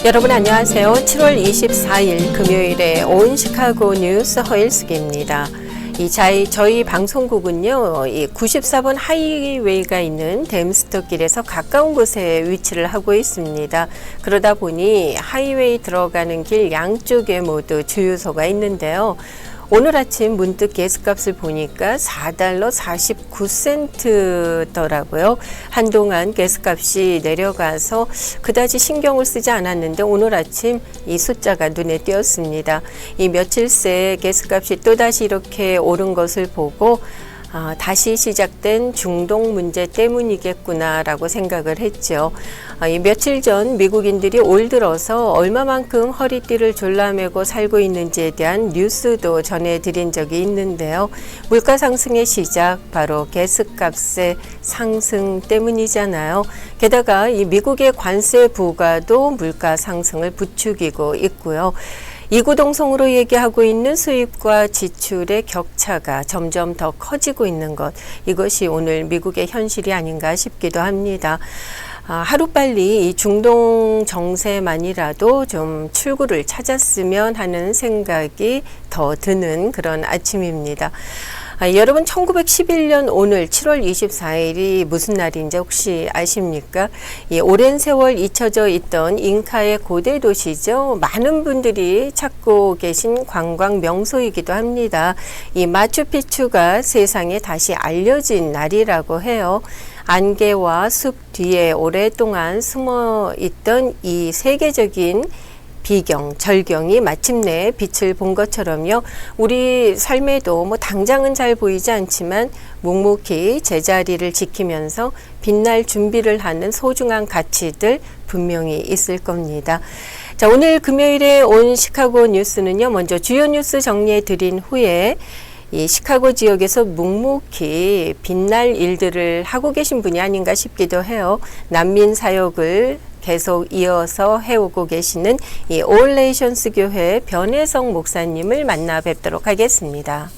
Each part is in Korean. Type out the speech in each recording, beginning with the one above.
여러분 안녕하세요. 7월 24일 금요일에 온 시카고 뉴스 허일숙입니다. 저희 방송국은요, 이 94번 하이웨이가 있는 댐스터 길에서 가까운 곳에 위치를 하고 있습니다. 그러다 보니 하이웨이 들어가는 길 양쪽에 모두 주유소가 있는데요. 오늘 아침 문득 가스값을 보니까 $4 49센트더라고요. 한동안 가스값이 내려가서 그다지 신경을 쓰지 않았는데 오늘 아침 이 숫자가 눈에 띄었습니다. 이 며칠 새 가스값이 또다시 이렇게 오른 것을 보고 다시 시작된 중동 문제 때문이겠구나라고 생각을 했죠. 이 며칠 전 미국인들이 올 들어서 얼마만큼 허리띠를 졸라매고 살고 있는지에 대한 뉴스도 전해드린 적이 있는데요. 물가 상승의 시작 바로 가스값의 상승 때문이잖아요. 게다가 이 미국의 관세 부과도 물가 상승을 부추기고 있고요. 이구동성으로 얘기하고 있는 수입과 지출의 격차가 점점 더 커지고 있는 것, 이것이 오늘 미국의 현실이 아닌가 싶기도 합니다. 하루빨리 이 중동 정세만이라도 좀 출구를 찾았으면 하는 생각이 더 드는 그런 아침입니다. 여러분 1911년 오늘 7월 24일이 무슨 날인지 혹시 아십니까? 이 오랜 세월 잊혀져 있던 잉카의 고대 도시죠. 많은 분들이 찾고 계신 관광 명소이기도 합니다. 이 마추픽추가 세상에 다시 알려진 날이라고 해요. 안개와 숲 뒤에 오랫동안 숨어 있던 이 세계적인 비경, 절경이 마침내 빛을 본 것처럼요. 우리 삶에도 당장은 잘 보이지 않지만 묵묵히 제자리를 지키면서 빛날 준비를 하는 소중한 가치들 분명히 있을 겁니다. 자, 오늘 금요일에 온 시카고 뉴스는요. 먼저 주요 뉴스 정리해 드린 후에 이 시카고 지역에서 묵묵히 빛날 일들을 하고 계신 분이 아닌가 싶기도 해요. 난민 사역을 계속 이어서 해오고 계시는 이 올 네이션스 교회 변혜성 목사님을 만나 뵙도록 하겠습니다.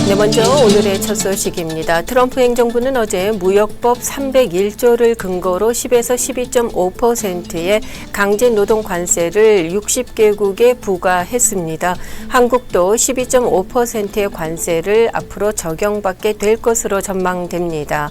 네, 먼저 오늘의 첫 소식입니다. 트럼프 행정부는 어제 무역법 301조를 근거로 10에서 12.5%의 강제 노동 관세를 60개국에 부과했습니다. 한국도 12.5%의 관세를 앞으로 적용받게 될 것으로 전망됩니다.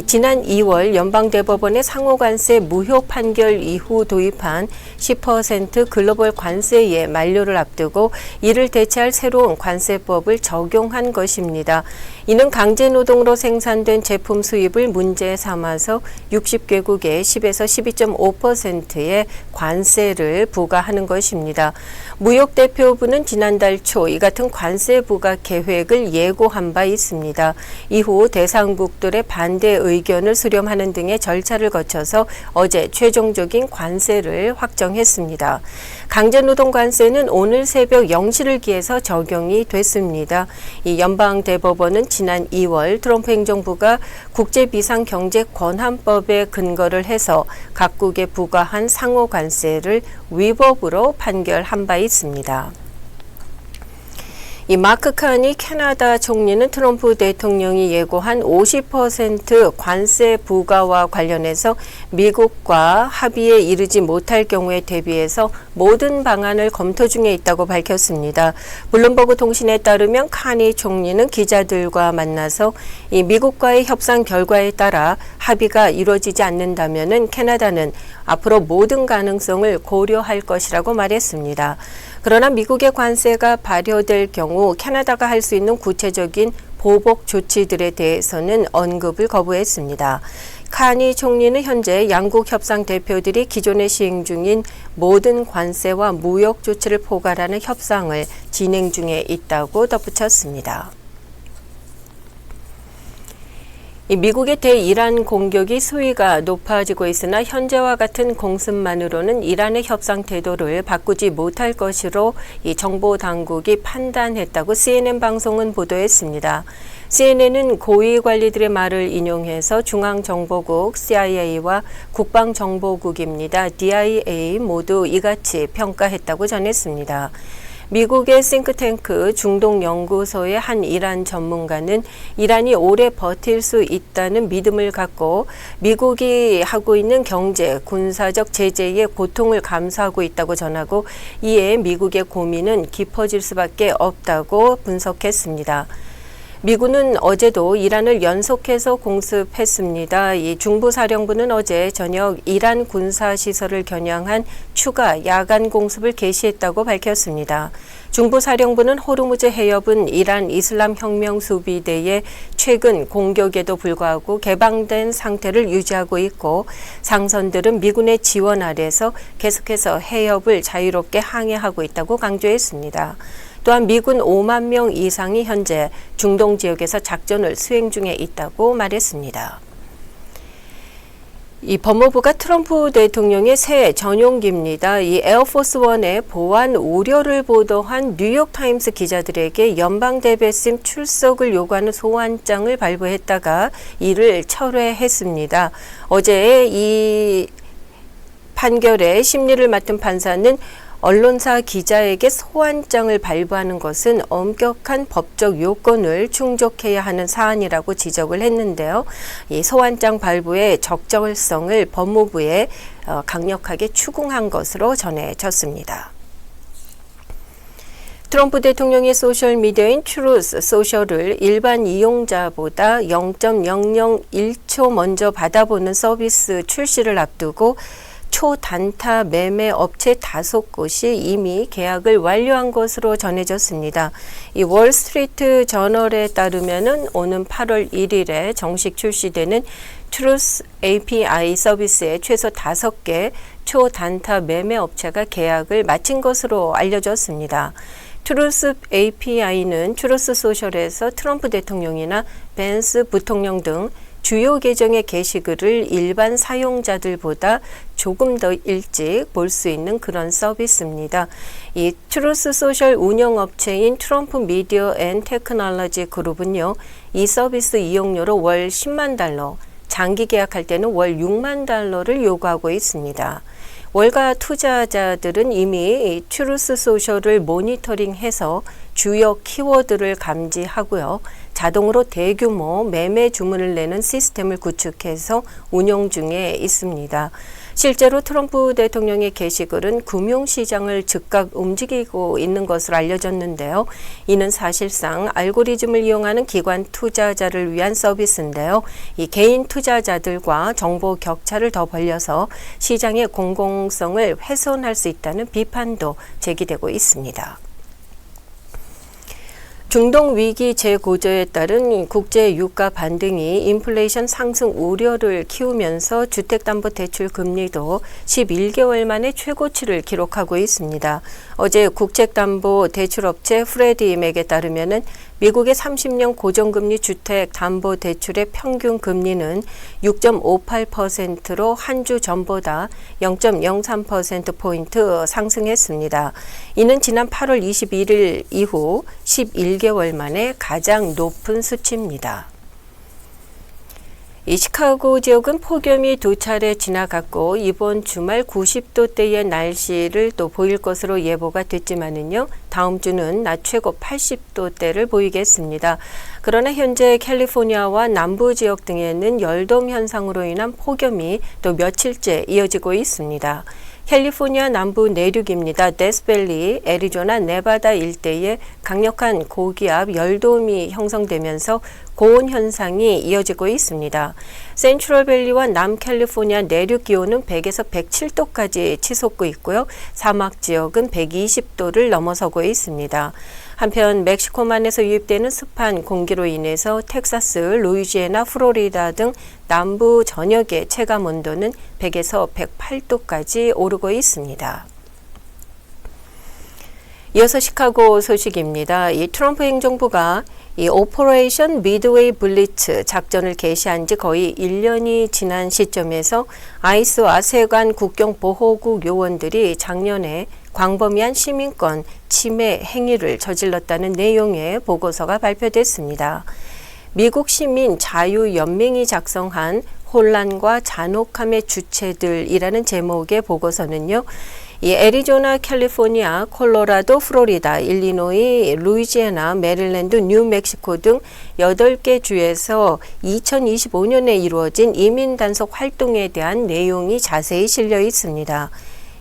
지난 2월 연방대법원의 상호관세 무효 판결 이후 도입한 10% 글로벌 관세의 만료를 앞두고 이를 대체할 새로운 관세법을 적용한 것입니다. 이는 강제노동으로 생산된 제품 수입을 문제 삼아서 60개국에 10에서 12.5%의 관세를 부과하는 것입니다. 무역대표부는 지난달 초 이 같은 관세 부과 계획을 예고한 바 있습니다. 이후 대상국들의 반대 의견을 수렴하는 등의 절차를 거쳐서 어제 최종적인 관세를 확정했습니다. 강제노동 관세는 오늘 새벽 0시를 기해서 적용이 됐습니다. 이 연방대법원은 지난 2월 트럼프 행정부가 국제비상경제권한법에 근거를 해서 각국에 부과한 상호 관세를 위법으로 판결한 바 있습니다. 이 마크 카니 캐나다 총리는 트럼프 대통령이 예고한 50% 관세 부과와 관련해서 미국과 합의에 이르지 못할 경우에 대비해서 모든 방안을 검토 중에 있다고 밝혔습니다. 블룸버그 통신에 따르면 카니 총리는 기자들과 만나서 이 미국과의 협상 결과에 따라 합의가 이루어지지 않는다면은 캐나다는 앞으로 모든 가능성을 고려할 것이라고 말했습니다. 그러나 미국의 관세가 발효될 경우 캐나다가 할 수 있는 구체적인 보복 조치들에 대해서는 언급을 거부했습니다. 카니 총리는 현재 양국 협상 대표들이 기존에 시행 중인 모든 관세와 무역 조치를 포괄하는 협상을 진행 중에 있다고 덧붙였습니다. 미국의 대이란 공격이 수위가 높아지고 있으나 현재와 같은 공습만으로는 이란의 협상 태도를 바꾸지 못할 것으로 이 정보 당국이 판단했다고 CNN 방송은 보도했습니다. CNN은 고위 관리들의 말을 인용해서 중앙정보국 CIA와 국방정보국입니다. DIA 모두 이같이 평가했다고 전했습니다. 미국의 싱크탱크 중동연구소의 한 이란 전문가는 이란이 오래 버틸 수 있다는 믿음을 갖고 미국이 하고 있는 경제, 군사적 제재의 고통을 감수하고 있다고 전하고 이에 미국의 고민은 깊어질 수밖에 없다고 분석했습니다. 미군은 어제도 이란을 연속해서 공습했습니다. 이 중부사령부는 어제 저녁 이란 군사시설을 겨냥한 추가 야간 공습을 개시했다고 밝혔습니다. 중부사령부는 호르무즈 해협은 이란 이슬람 혁명 수비대의 최근 공격에도 불구하고 개방된 상태를 유지하고 있고 상선들은 미군의 지원 아래서 계속해서 해협을 자유롭게 항해하고 있다고 강조했습니다. 또한 미군 5만 명 이상이 현재 중동 지역에서 작전을 수행 중에 있다고 말했습니다. 이 법무부가 트럼프 대통령의 새 전용기입니다. 이 에어포스원의 보안 우려를 보도한 뉴욕타임스 기자들에게 연방대배심 출석을 요구하는 소환장을 발부했다가 이를 철회했습니다. 어제 이 판결의 심리를 맡은 판사는 언론사 기자에게 소환장을 발부하는 것은 엄격한 법적 요건을 충족해야 하는 사안이라고 지적을 했는데요. 이 소환장 발부의 적절성을 법무부에 강력하게 추궁한 것으로 전해졌습니다. 트럼프 대통령의 소셜미디어인 트루스 소셜을 일반 이용자보다 0.001초 먼저 받아보는 서비스 출시를 앞두고 초단타 매매 업체 5곳이 이미 계약을 완료한 것으로 전해졌습니다. 이 월스트리트 저널에 따르면은 오는 8월 1일에 정식 출시되는 트루스 API 서비스에 최소 5개 초단타 매매 업체가 계약을 마친 것으로 알려졌습니다. 트루스 API는 트루스 소셜에서 트럼프 대통령이나 벤스 부통령 등 주요 계정의 게시글을 일반 사용자들보다 조금 더 일찍 볼 수 있는 그런 서비스입니다. 이 트루스 소셜 운영업체인 트럼프 미디어 앤 테크놀로지 그룹은요, 이 서비스 이용료로 월 10만 달러, 장기 계약할 때는 월 6만 달러를 요구하고 있습니다. 월가 투자자들은 이미 트루스 소셜을 모니터링해서 주요 키워드를 감지하고요. 자동으로 대규모 매매 주문을 내는 시스템을 구축해서 운영 중에 있습니다. 실제로 트럼프 대통령의 게시글은 금융시장을 즉각 움직이고 있는 것으로 알려졌는데요. 이는 사실상 알고리즘을 이용하는 기관 투자자를 위한 서비스인데요. 이 개인 투자자들과 정보 격차를 더 벌려서 시장의 공공성을 훼손할 수 있다는 비판도 제기되고 있습니다. 중동 위기 재고조에 따른 국제 유가 반등이 인플레이션 상승 우려를 키우면서 주택담보대출 금리도 11개월 만에 최고치를 기록하고 있습니다. 어제 국책담보대출업체 프레디맥에 따르면은 미국의 30년 고정금리 주택담보대출의 평균 금리는 6.58%로 한 주 전보다 0.03%포인트 상승했습니다. 이는 지난 8월 21일 이후 11개월 만에 가장 높은 수치입니다. 이 시카고 지역은 폭염이 2차례 지나갔고 이번 주말 90도대의 날씨를 또 보일 것으로 예보가 됐지만은요. 다음 주는 낮 최고 80도대를 보이겠습니다. 그러나 현재 캘리포니아와 남부 지역 등에는 열돔 현상으로 인한 폭염이 또 며칠째 이어지고 있습니다. 캘리포니아 남부 내륙입니다. 데스밸리, 애리조나, 네바다 일대에 강력한 고기압 열돔이 형성되면서 고온 현상이 이어지고 있습니다. 센트럴밸리와 남캘리포니아 내륙 기온은 100에서 107도까지 치솟고 있고요. 사막 지역은 120도를 넘어서고 있습니다. 한편 멕시코만에서 유입되는 습한 공기로 인해서 텍사스, 루이지애나, 플로리다 등 남부 전역의 체감 온도는 100에서 108도까지 오르고 있습니다. 이어서 시카고 소식입니다. 이 트럼프 행정부가 이 오퍼레이션 미드웨이 블리츠 작전을 개시한 지 거의 1년이 지난 시점에서 아이스와 세관 국경보호국 요원들이 작년에 광범위한 시민권 침해 행위를 저질렀다는 내용의 보고서가 발표됐습니다. 미국 시민 자유연맹이 작성한 혼란과 잔혹함의 주체들이라는 제목의 보고서는요. 이 애리조나, 캘리포니아, 콜로라도, 플로리다, 일리노이, 루이지애나, 메릴랜드, 뉴멕시코 등 8개 주에서 2025년에 이루어진 이민 단속 활동에 대한 내용이 자세히 실려 있습니다.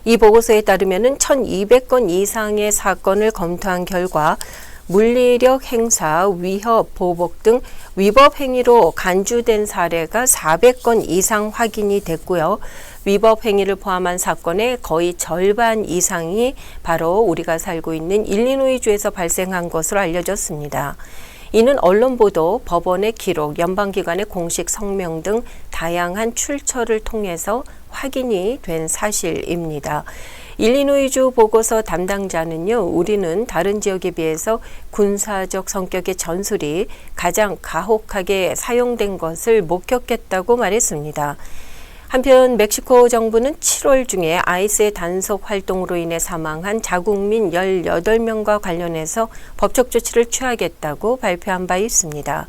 이 보고서에 따르면 1,200건 이상의 사건을 검토한 결과 물리력 행사, 위협, 보복 등 위법 행위로 간주된 사례가 400건 이상 확인이 됐고요. 위법 행위를 포함한 사건의 거의 절반 이상이 바로 우리가 살고 있는 일리노이주에서 발생한 것으로 알려졌습니다. 이는 언론 보도, 법원의 기록, 연방기관의 공식 성명 등 다양한 출처를 통해서 확인이 된 사실입니다. 일리노이주 보고서 담당자는요, 우리는 다른 지역에 비해서 군사적 성격의 전술이 가장 가혹하게 사용된 것을 목격했다고 말했습니다. 한편 멕시코 정부는 7월 중에 아이스의 단속 활동으로 인해 사망한 자국민 18명과 관련해서 법적 조치를 취하겠다고 발표한 바 있습니다.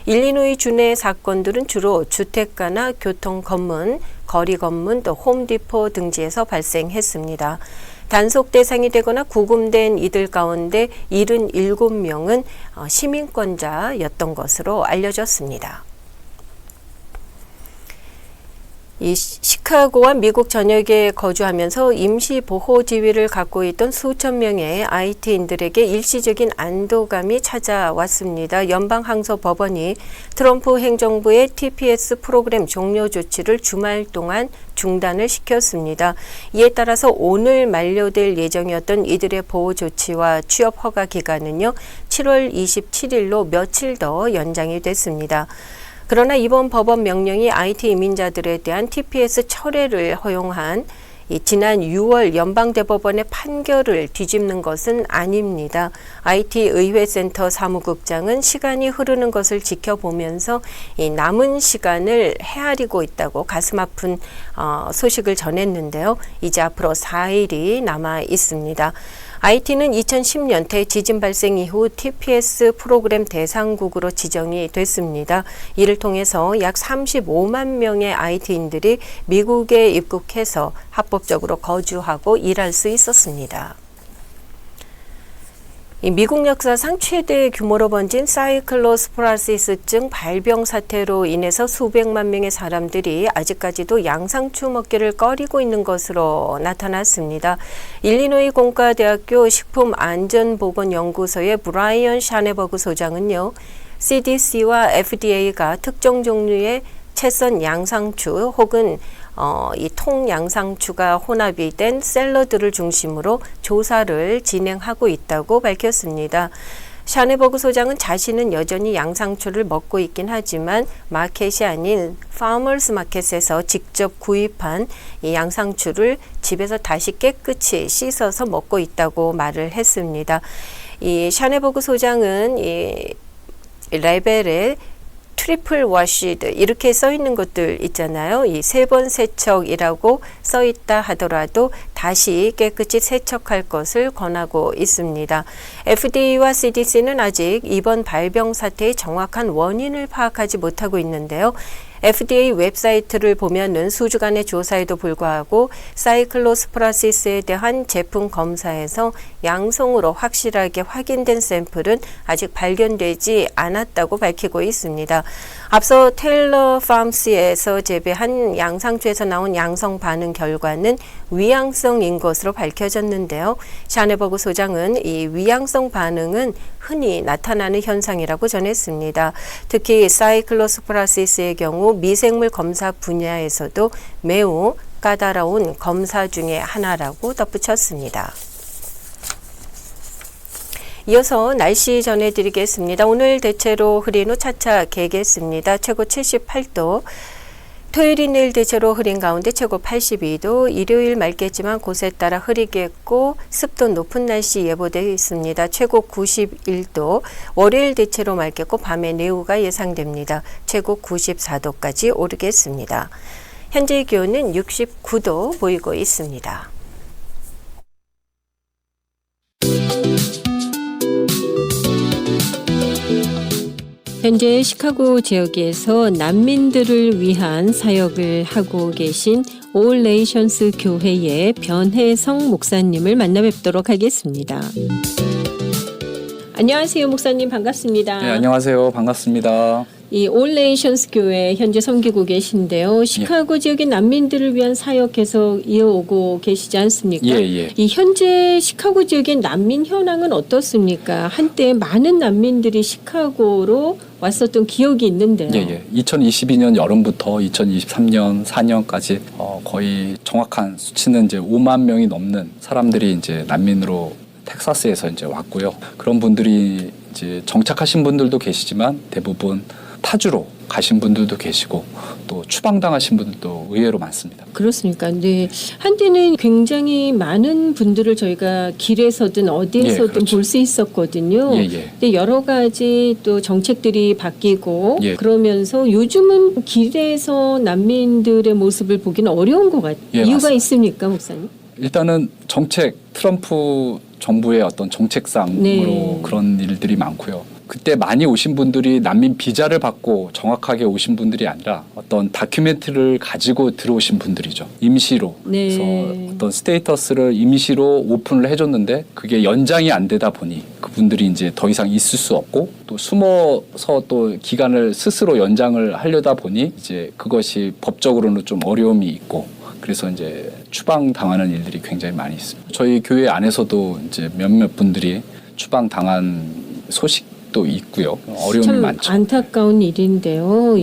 일리노이 주 내 사건들은 주로 주택가나 교통 검문, 거리 검문, 또 홈디포 등지에서 발생했습니다. 단속 대상이 되거나 구금된 이들 가운데 77명은 시민권자였던 것으로 알려졌습니다. 이 시카고와 미국 전역에 거주하면서 임시 보호 지위를 갖고 있던 수천 명의 IT인들에게 일시적인 안도감이 찾아왔습니다. 연방항소법원이 트럼프 행정부의 TPS 프로그램 종료 조치를 주말 동안 중단을 시켰습니다. 이에 따라서 오늘 만료될 예정이었던 이들의 보호 조치와 취업 허가 기간은요, 7월 27일로 며칠 더 연장이 됐습니다. 그러나 이번 법원 명령이 IT 이민자들에 대한 TPS 철회를 허용한 지난 6월 연방대법원의 판결을 뒤집는 것은 아닙니다. IT 의회센터 사무국장은 시간이 흐르는 것을 지켜보면서 이 남은 시간을 헤아리고 있다고 가슴 아픈 소식을 전했는데요. 이제 앞으로 4일이 남아 있습니다. IT는 2010년 대지진 발생 이후 TPS 프로그램 대상국으로 지정이 됐습니다. 이를 통해서 약 35만 명의 IT인들이 미국에 입국해서 합법적으로 거주하고 일할 수 있었습니다. 미국 역사상 최대 규모로 번진 사이클로스프라시스증 발병 사태로 인해서 수백만 명의 사람들이 아직까지도 양상추 먹기를 꺼리고 있는 것으로 나타났습니다. 일리노이 공과대학교 식품안전보건연구소의 브라이언 샤네버그 소장은요, CDC와 FDA가 특정 종류의 채썬 양상추 혹은 이 통양상추가 혼합이 된 샐러드를 중심으로 조사를 진행하고 있다고 밝혔습니다. 샤네버그 소장은 자신은 여전히 양상추를 먹고 있긴 하지만 마켓이 아닌 파머스 마켓에서 직접 구입한 이 양상추를 집에서 다시 깨끗이 씻어서 먹고 있다고 말을 했습니다. 이 샤네버그 소장은 이 레벨에 트리플 워시드 이렇게 써 있는 것들 있잖아요. 이 3번 세척이라고 써 있다 하더라도 다시 깨끗이 세척할 것을 권하고 있습니다. FDA와 CDC는 아직 이번 발병 사태의 정확한 원인을 파악하지 못하고 있는데요. FDA 웹사이트를 보면은 수주간의 조사에도 불구하고 사이클로스프라시스에 대한 제품 검사에서 양성으로 확실하게 확인된 샘플은 아직 발견되지 않았다고 밝히고 있습니다. 앞서 테일러 팜스에서 재배한 양상추에서 나온 양성 반응 결과는 위양성인 것으로 밝혀졌는데요. 샤네버그 소장은 이 위양성 반응은 흔히 나타나는 현상이라고 전했습니다. 특히 사이클로스프라시스의 경우 미생물 검사 분야에서도 매우 까다로운 검사 중에 하나라고 덧붙였습니다. 이어서 날씨 전해드리겠습니다. 오늘 대체로 흐린 후 차차 개겠습니다. 최고 78도. 토요일인 내일 대체로 흐린 가운데 최고 82도, 일요일 맑겠지만 곳에 따라 흐리겠고 습도 높은 날씨 예보되어 있습니다. 최고 91도, 월요일 대체로 맑겠고 밤에 내우가 예상됩니다. 최고 94도까지 오르겠습니다. 현재 기온은 69도 보이고 있습니다. 현재 시카고 지역에서 난민들을 위한 사역을 하고 계신 올 네이션스 교회의 변혜성 목사님을 만나 뵙도록 하겠습니다. 안녕하세요, 목사님. 반갑습니다. 네, 안녕하세요. 반갑습니다. 이 올 네이션스 교회 현재 섬기고 계신데요. 시카고 지역의 난민들을 위한 사역 계속 이어오고 계시지 않습니까? 이 현재 시카고 지역의 난민 현황은 어떻습니까? 한때 많은 난민들이 시카고로 왔었던 기억이 있는데요. 2022년 여름부터 2023년 4년까지 거의 정확한 수치는 이제 5만 명이 넘는 사람들이 이제 난민으로 텍사스에서 이제 왔고요. 그런 분들이 이제 정착하신 분들도 계시지만 대부분 타주로 가신 분들도 계시고 또 추방당하신 분들도 의외로 많습니다. 그렇습니까? 네. 한때는 굉장히 많은 분들을 저희가 길에서든 어디에서든 그렇죠. 볼 수 있었거든요. 근데 여러 가지 또 정책들이 바뀌고 그러면서 요즘은 길에서 난민들의 모습을 보기는 어려운 것 같아요. 이유가 맞습니다. 있습니까, 목사님? 일단은 정책, 트럼프 정부의 어떤 정책상으로 그런 일들이 많고요. 그때 많이 오신 분들이 난민 비자를 받고 정확하게 오신 분들이 아니라 어떤 다큐멘트를 가지고 들어오신 분들이죠. 임시로. 그래서 어떤 스테이터스를 임시로 오픈을 해줬는데 그게 연장이 안 되다 보니 그분들이 이제 더 이상 있을 수 없고 또 숨어서 또 기간을 스스로 연장을 하려다 보니 이제 그것이 법적으로는 좀 어려움이 있고 그래서 이제 추방 당하는 일들이 굉장히 많이 있습니다. 저희 교회 안에서도 이제 몇몇 분들이 추방 당한 소식도 있고요. 어려움이 참 많죠. 안타까운 일인데요.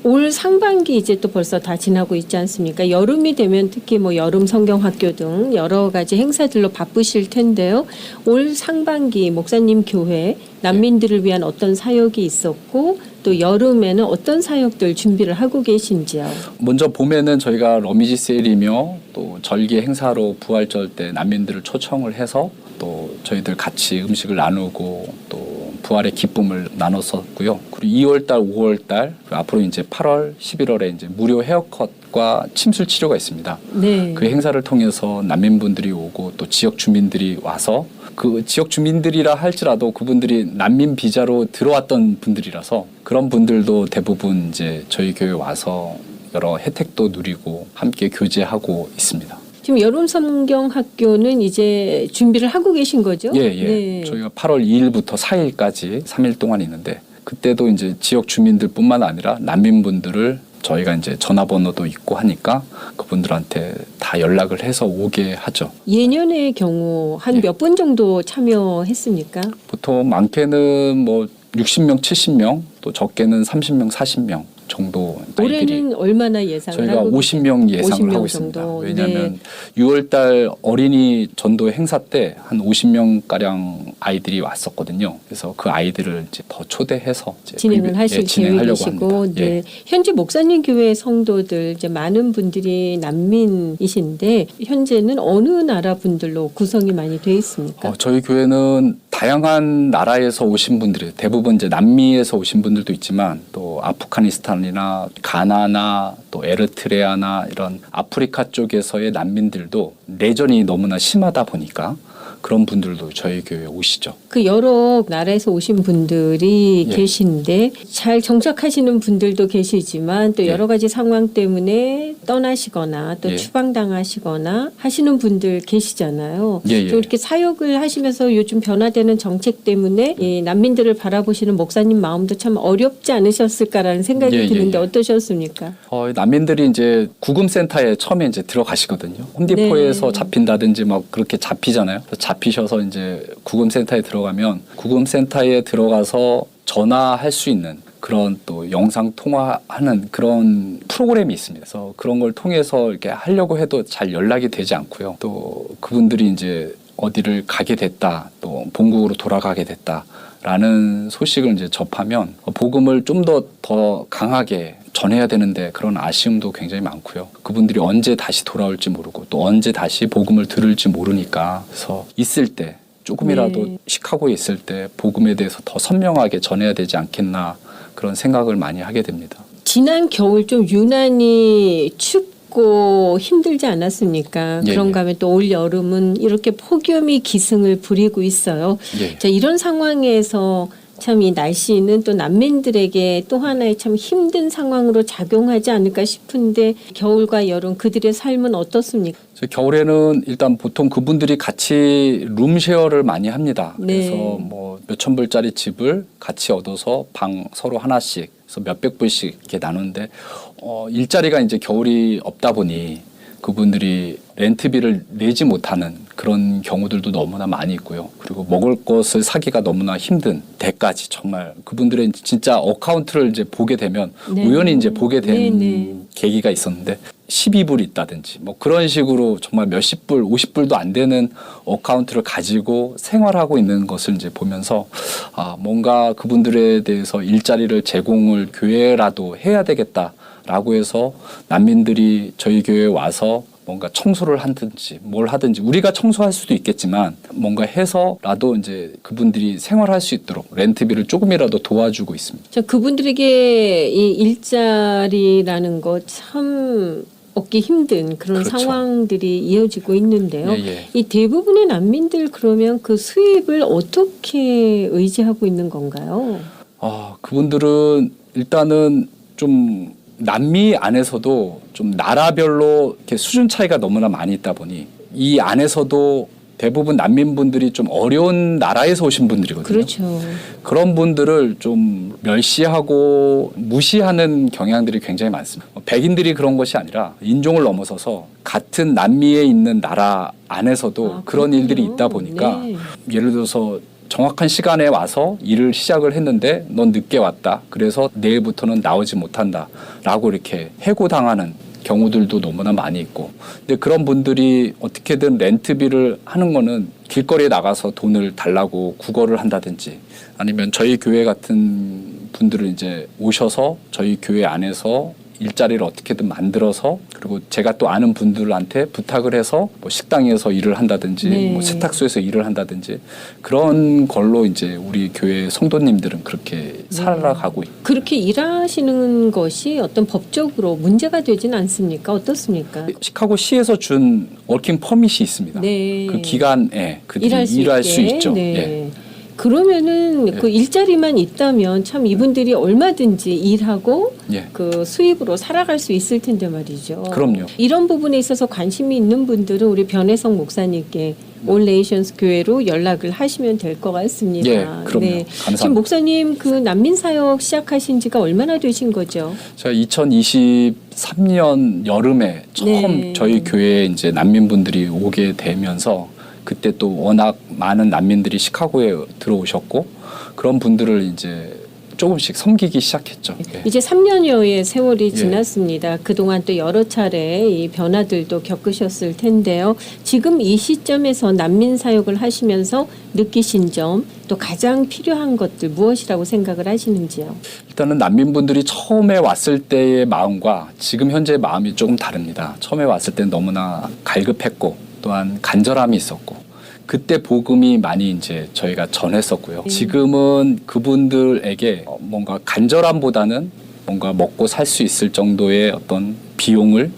올 상반기 이제 또 벌써 다 지나고 있지 않습니까? 여름이 되면 특히 뭐 여름 성경학교 등 여러 가지 행사들로 바쁘실 텐데요. 올 상반기 목사님 교회 난민들을 위한 어떤 사역이 있었고 또 여름에는 어떤 사역들 준비를 하고 계신지요? 먼저 봄에는 저희가 러미지 세일이며 또 절기 행사로 부활절 때 난민들을 초청을 해서 또 저희들 같이 음식을 나누고 또 부활의 기쁨을 나눴었고요. 그리고 2월달, 5월달 앞으로 이제 8월, 11월에 이제 무료 헤어컷과 침술 치료가 있습니다. 그 행사를 통해서 난민분들이 오고 또 지역 주민들이 와서 그 지역 주민들이라 할지라도 그분들이 난민 비자로 들어왔던 분들이라서 그런 분들도 대부분 이제 저희 교회 와서 여러 혜택도 누리고 함께 교제하고 있습니다. 지금 여름 성경 학교는 이제 준비를 하고 계신 거죠? 저희가 8월 2일부터 4일까지 3일 동안 있는데 그때도 이제 지역 주민들뿐만 아니라 난민분들을 저희가 이제 전화번호도 있고 하니까 그분들한테 다 연락을 해서 오게 하죠. 예년의 경우 한 몇 분 정도 참여했습니까? 보통 많게는 뭐 60명, 70명, 또 적게는 30명, 40명 정도 아이들이. 올해는 얼마나 예상을 저희가 하고 50명 예상을 50명 하고 있습니다. 정도. 왜냐하면 6월달 어린이 전도 행사 때 한 50명가량 아이들이 왔었거든요. 그래서 그 아이들을 이제 더 초대해서 이제 진행을 하실 계획이시고, 현재 목사님 교회 성도들 이제 많은 분들이 난민이신데 현재는 어느 나라 분들로 구성이 많이 돼 있습니까? 저희 교회는 다양한 나라에서 오신 분들이 대부분 이제 남미에서 오신 분들도 있지만 또 아프가니스탄이나 가나나 또 에르트레아나 이런 아프리카 쪽에서의 난민들도 내전이 너무나 심하다 보니까 그런 분들도 저희 교회에 오시죠. 그 여러 나라에서 오신 분들이 계신데 잘 정착하시는 분들도 계시지만 또 여러 가지 상황 때문에 떠나시거나 또 추방당하시거나 하시는 분들 계시잖아요. 좀 이렇게 사역을 하시면서 요즘 변화되는 정책 때문에 이 난민들을 바라보시는 목사님 마음도 참 어렵지 않으셨을까라는 생각이 드는데 어떠셨습니까? 난민들이 이제 구금센터에 처음에 이제 들어가시거든요. 홈디포에서 잡힌다든지 막 그렇게 잡히잖아요. 잡히셔서 이제 구금센터에 들어가면 구금센터에 들어가서 전화할 수 있는 그런 또 영상 통화하는 그런 프로그램이 있습니다. 그래서 그런 걸 통해서 이렇게 하려고 해도 잘 연락이 되지 않고요. 또 그분들이 이제 어디를 가게 됐다, 또 본국으로 돌아가게 됐다라는 소식을 이제 접하면 복음을 좀 더 강하게 전해야 되는데 그런 아쉬움도 굉장히 많고요. 그분들이 언제 다시 돌아올지 모르고 또 언제 다시 복음을 들을지 모르니까 그래서 있을 때 조금이라도 시카고에 있을 때 복음에 대해서 더 선명하게 전해야 되지 않겠나 그런 생각을 많이 하게 됩니다. 지난 겨울 좀 유난히 춥고 힘들지 않았습니까? 그런가 하면 또 올 여름은 이렇게 폭염이 기승을 부리고 있어요. 자, 이런 상황에서 참 이 날씨는 또 난민들에게 또 하나의 참 힘든 상황으로 작용하지 않을까 싶은데 겨울과 여름 그들의 삶은 어떻습니까? 겨울에는 일단 보통 그분들이 같이 룸쉐어를 많이 합니다. 네. 그래서 뭐 몇천 불짜리 집을 같이 얻어서 방 서로 하나씩 그래서 몇백 불씩 이렇게 나누는데 일자리가 이제 겨울이 없다 보니 그분들이 렌트비를 내지 못하는 그런 경우들도 너무나 많이 있고요. 그리고 먹을 것을 사기가 너무나 힘든 데까지 정말 그분들의 진짜 어카운트를 이제 보게 되면 네. 우연히 이제 보게 된 네. 계기가 있었는데 12불이 있다든지 뭐 그런 식으로 정말 몇십 불, 50불도 안 되는 어카운트를 가지고 생활하고 있는 것을 이제 보면서 뭔가 그분들에 대해서 일자리를 제공을 교회라도 해야 되겠다라고 해서 난민들이 저희 교회에 와서 뭔가 청소를 하든지 뭘 하든지 우리가 청소할 수도 있겠지만 뭔가 해서라도 이제 그분들이 생활할 수 있도록 렌트비를 조금이라도 도와주고 있습니다. 자, 그분들에게 이 일자리라는 거 참 얻기 힘든 그런 그렇죠. 상황들이 이어지고 있는데요. 예. 이 대부분의 난민들 그러면 그 수입을 어떻게 의지하고 있는 건가요? 그분들은 일단은 좀 남미 안에서도 좀 나라별로 이렇게 수준 차이가 너무나 많이 있다 보니 이 안에서도 대부분 난민분들이 좀 어려운 나라에서 오신 분들이거든요. 그렇죠. 그런 분들을 좀 멸시하고 무시하는 경향들이 굉장히 많습니다. 백인들이 그런 것이 아니라 인종을 넘어서서 같은 남미에 있는 나라 안에서도 그런 그렇군요. 일들이 있다 보니까 네. 예를 들어서 정확한 시간에 와서 일을 시작을 했는데 넌 늦게 왔다. 그래서 내일부터는 나오지 못한다. 라고 이렇게 해고당하는 경우들도 너무나 많이 있고. 근데 그런 분들이 어떻게든 렌트비를 하는 거는 길거리에 나가서 돈을 달라고 구걸을 한다든지 아니면 저희 교회 같은 분들은 이제 오셔서 저희 교회 안에서 일자리를 어떻게든 만들어서 그리고 제가 또 아는 분들한테 부탁을 해서 뭐 식당에서 일을 한다든지 네. 뭐 세탁소에서 일을 한다든지 그런 걸로 이제 우리 교회 성도님들은 그렇게 살아가고 있고 그렇게 일하시는 것이 어떤 법적으로 문제가 되진 않습니까? 어떻습니까? 시카고 시에서 준 워킹 퍼밋이 있습니다. 네. 그 기간에 그들이 일할 수 있죠. 네. 예. 그러면은 예. 그 일자리만 있다면 참 이분들이 얼마든지 일하고 예. 그 수입으로 살아갈 수 있을 텐데 말이죠. 그럼요. 이런 부분에 있어서 관심이 있는 분들은 우리 변혜성 목사님께 올 네이션스 교회로 연락을 하시면 될 것 같습니다. 예, 그럼요. 감사합니다. 지금 목사님 그 난민 사역 시작하신 지가 얼마나 되신 거죠? 제가 2023년 여름에 처음 네. 저희 교회에 이제 난민분들이 오게 되면서 그때 또 워낙 많은 난민들이 시카고에 들어오셨고 그런 분들을 이제 조금씩 섬기기 시작했죠. 예. 이제 3년여의 세월이 예. 지났습니다. 그동안 또 여러 차례 이 변화들도 겪으셨을 텐데요. 지금 이 시점에서 난민 사역을 하시면서 느끼신 점, 또 가장 필요한 것들 무엇이라고 생각을 하시는지요? 일단은 난민분들이 처음에 왔을 때의 마음과 지금 현재의 마음이 조금 다릅니다. 처음에 왔을 때는 너무나 갈급했고 또한 간절함이 있었고 그때 복음이 많이 이제 저희가 전했었고요. 지금은 그분들에게 뭔가 간절함보다는 뭔가 먹고 살 수 있을 정도의 어떤 비용을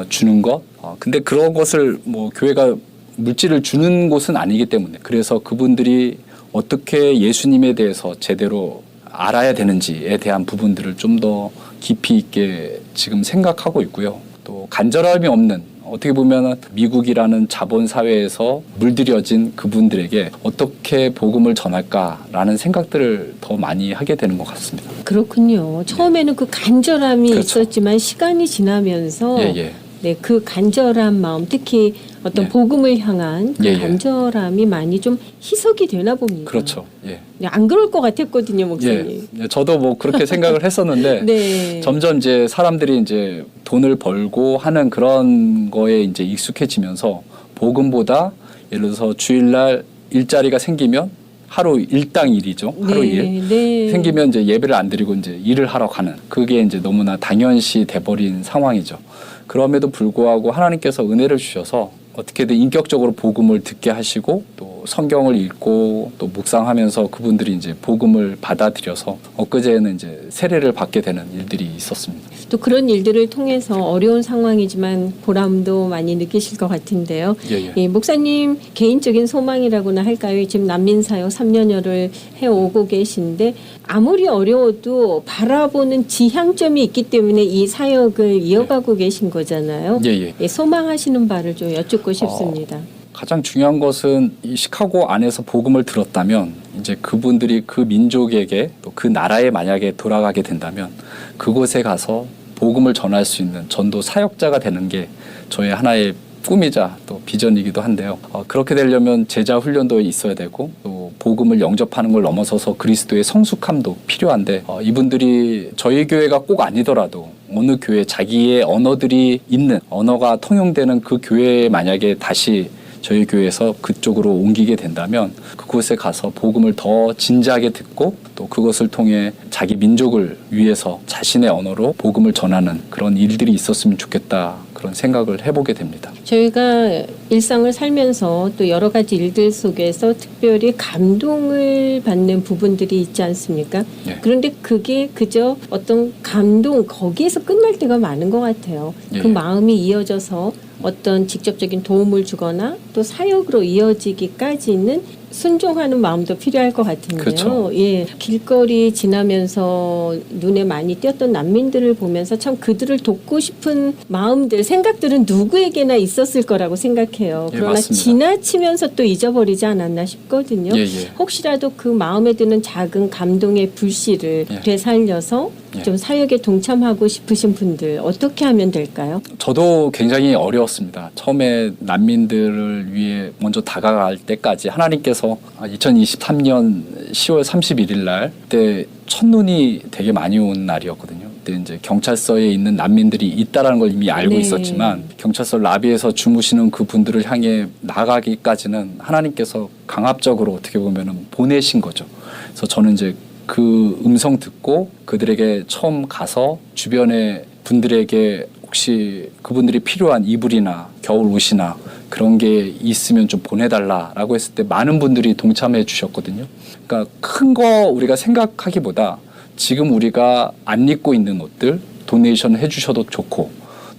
주는 것. 근데 그런 것을 뭐 교회가 물질을 주는 곳은 아니기 때문에 그래서 그분들이 어떻게 예수님에 대해서 제대로 알아야 되는지에 대한 부분들을 좀 더 깊이 있게 지금 생각하고 있고요. 또 간절함이 없는 어떻게 보면 미국이라는 자본 사회에서 물들여진 그분들에게 어떻게 복음을 전할까라는 생각들을 더 많이 하게 되는 것 같습니다. 그렇군요. 처음에는 그 간절함이 그렇죠. 있었지만 시간이 지나면서 예. 네, 그 간절한 마음, 특히 어떤 예. 복음을 향한 그 예. 간절함이 많이 좀 희석이 되나 봅니다. 그렇죠. 예. 네, 안 그럴 것 같았거든요, 목사님. 예. 저도 뭐 그렇게 생각을 했었는데 네. 점점 이제 사람들이 이제 돈을 벌고 하는 그런 거에 이제 익숙해지면서 복음보다 예를 들어서 주일날 일자리가 생기면 하루 일당 일이죠. 하루 일. 네. 생기면 이제 예배를 안 드리고 이제 일을 하러 가는 그게 이제 너무나 당연시 돼버린 상황이죠. 그럼에도 불구하고 하나님께서 은혜를 주셔서 어떻게든 인격적으로 복음을 듣게 하시고 또 성경을 읽고 또 묵상하면서 그분들이 이제 복음을 받아들여서 엊그제는 이제 세례를 받게 되는 일들이 있었습니다. 또 그런 일들을 통해서 어려운 상황이지만 보람도 많이 느끼실 것 같은데요. 예, 목사님 개인적인 소망이라고나 할까요? 지금 난민사역 3년여를 해오고 계신데 아무리 어려워도 바라보는 지향점이 있기 때문에 이 사역을 이어가고 계신 거잖아요. 예, 소망하시는 바를 좀 여쭙고 싶습니다. 가장 중요한 것은 이 시카고 안에서 복음을 들었다면 이제 그분들이 그 민족에게 또 그 나라에 만약에 돌아가게 된다면 그곳에 가서 복음을 전할 수 있는 전도 사역자가 되는 게 저의 하나의 꿈이자 또 비전이기도 한데요. 그렇게 되려면 제자 훈련도 있어야 되고 또 복음을 영접하는 걸 넘어서서 그리스도의 성숙함도 필요한데 이분들이 저희 교회가 꼭 아니더라도 어느 교회 자기의 언어들이 있는 언어가 통용되는 그 교회에 만약에 다시 저희 교회에서 그쪽으로 옮기게 된다면 그곳에 가서 복음을 더 진지하게 듣고 또 그것을 통해 자기 민족을 위해서 자신의 언어로 복음을 전하는 그런 일들이 있었으면 좋겠다 그런 생각을 해보게 됩니다. 저희가 일상을 살면서 또 여러 가지 일들 속에서 특별히 감동을 받는 부분들이 있지 않습니까? 예. 그런데 그게 그저 어떤 감동 거기에서 끝날 때가 많은 것 같아요. 예. 그 마음이 이어져서 어떤 직접적인 도움을 주거나 또 사역으로 이어지기까지는 순종하는 마음도 필요할 것 같은데요. 그렇죠. 예, 길거리 지나면서 눈에 많이 띄었던 난민들을 보면서 참 그들을 돕고 싶은 마음들, 생각들은 누구에게나 있었을 거라고 생각해요. 예, 그러나 맞습니다. 지나치면서 또 잊어버리지 않았나 싶거든요. 예. 혹시라도 그 마음에 드는 작은 감동의 불씨를 예. 되살려서 예. 좀 사역에 동참하고 싶으신 분들 어떻게 하면 될까요? 저도 굉장히 어려웠습니다. 처음에 난민들을 위해 먼저 다가갈 때까지 하나님께서 2023년 10월 31일 날 그때 첫눈이 되게 많이 온 날이었거든요. 그때 이제 경찰서에 있는 난민들이 있다라는 걸 이미 알고 네. 있었지만 경찰서 라비에서 주무시는 그 분들을 향해 나가기까지는 하나님께서 강압적으로 어떻게 보면은 보내신 거죠. 그래서 저는 이제 그 음성 듣고 그들에게 처음 가서 주변의 분들에게 혹시 그분들이 필요한 이불이나 겨울 옷이나 그런 게 있으면 좀 보내달라라고 했을 때 많은 분들이 동참해 주셨거든요. 그러니까 큰 거 우리가 생각하기보다 지금 우리가 안 입고 있는 옷들 도네이션 해주셔도 좋고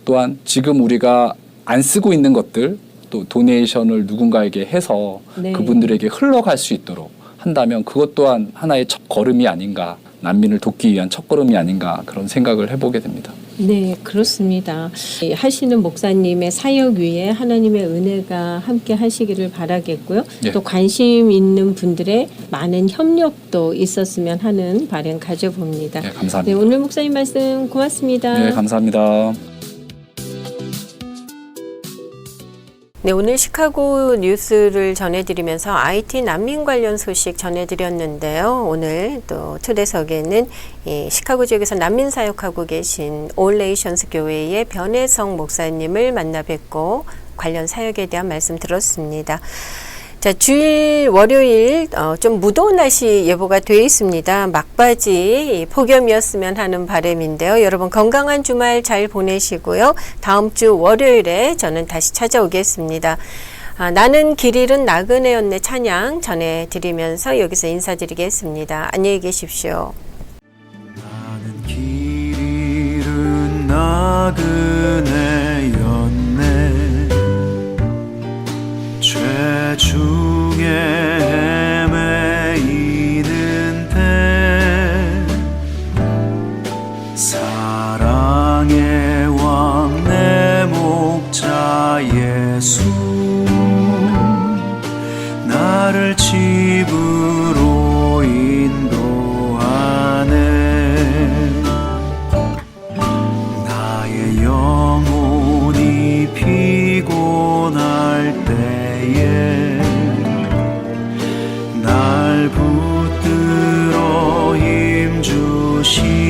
또한 지금 우리가 안 쓰고 있는 것들 또 도네이션을 누군가에게 해서 네. 그분들에게 흘러갈 수 있도록 한다면 그것 또한 하나의 첫 걸음이 아닌가, 난민을 돕기 위한 첫 걸음이 아닌가 그런 생각을 해보게 됩니다. 네, 그렇습니다. 하시는 목사님의 사역 위에 하나님의 은혜가 함께 하시기를 바라겠고요. 예. 또 관심 있는 분들의 많은 협력도 있었으면 하는 바람 가져봅니다. 네, 감사합니다. 네, 오늘 목사님 말씀 고맙습니다. 네, 감사합니다. 네, 오늘 시카고 뉴스를 전해드리면서 IT 난민 관련 소식 전해드렸는데요. 오늘 또 초대석에는 이 시카고 지역에서 난민 사역하고 계신 올 네이션스 교회의 변혜성 목사님을 만나 뵙고 관련 사역에 대한 말씀 들었습니다. 자, 주일 월요일 좀 무더운 날씨 예보가 되어 있습니다. 막바지 폭염이었으면 하는 바람인데요. 여러분 건강한 주말 잘 보내시고요. 다음 주 월요일에 저는 다시 찾아오겠습니다. 나는 길 잃은 나그네였네 찬양 전해드리면서 여기서 인사드리겠습니다. 안녕히 계십시오. 나는 길 잃은 나그네였네 죄 중에 헤매이는 때 사랑의 왕 내 목자 예수 나를 집으로 인도하네 나의 영혼이 피곤할 때에 날 붙들어 힘주시며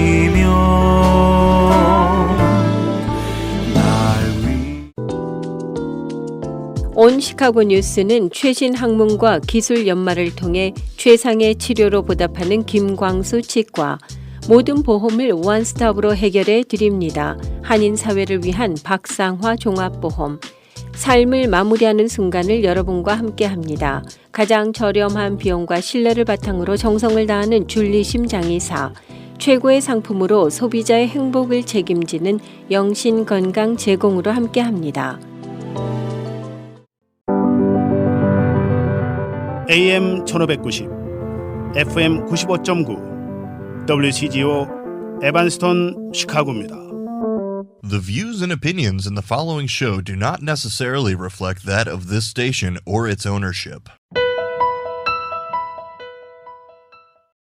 온 시카고 뉴스는 최신 학문과 기술 연마를 통해 최상의 치료로 보답하는 김광수 치과, 모든 보험을 원스톱으로 해결해 드립니다. 한인 사회를 위한 박상화 종합보험, 삶을 마무리하는 순간을 여러분과 함께합니다. 가장 저렴한 비용과 신뢰를 바탕으로 정성을 다하는 줄리심 장의사, 최고의 상품으로 소비자의 행복을 책임지는 영신 건강 제공으로 함께합니다. AM 1590, FM 95.9, WCGO 에반스톤 시카고입니다. The views and opinions in the following show do not necessarily reflect that of this station or its ownership.